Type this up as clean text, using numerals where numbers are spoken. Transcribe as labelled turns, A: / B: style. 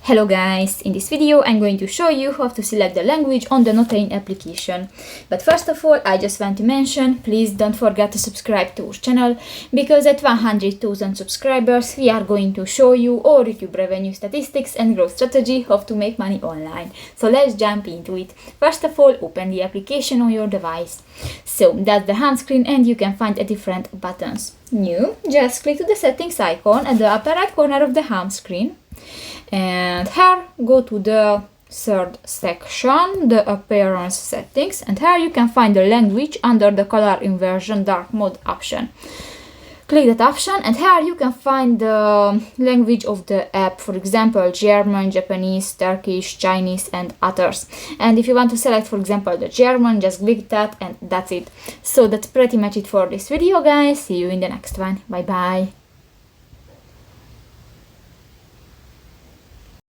A: Hello guys, in this video I'm going to show you how to select the language on the Notein application. But first of all, I just want to mention, please don't forget to subscribe to our channel, because at 100,000 subscribers we are going to show you our YouTube revenue statistics and growth strategy, how to make money online. So let's jump into it. First of all, open the application on your device. So that's the home screen and you can find different buttons. New, just click to the settings icon at the upper right corner of the home screen. And here go to the third section, the appearance settings, and here you can find the language under the color inversion dark mode option. Click that option and here you can find the language of the app, for example German, Japanese, Turkish, Chinese and others. And if you want to select, for example, the German, just click that and that's it. So that's pretty much it for this video guys. See you in the next one. Bye bye.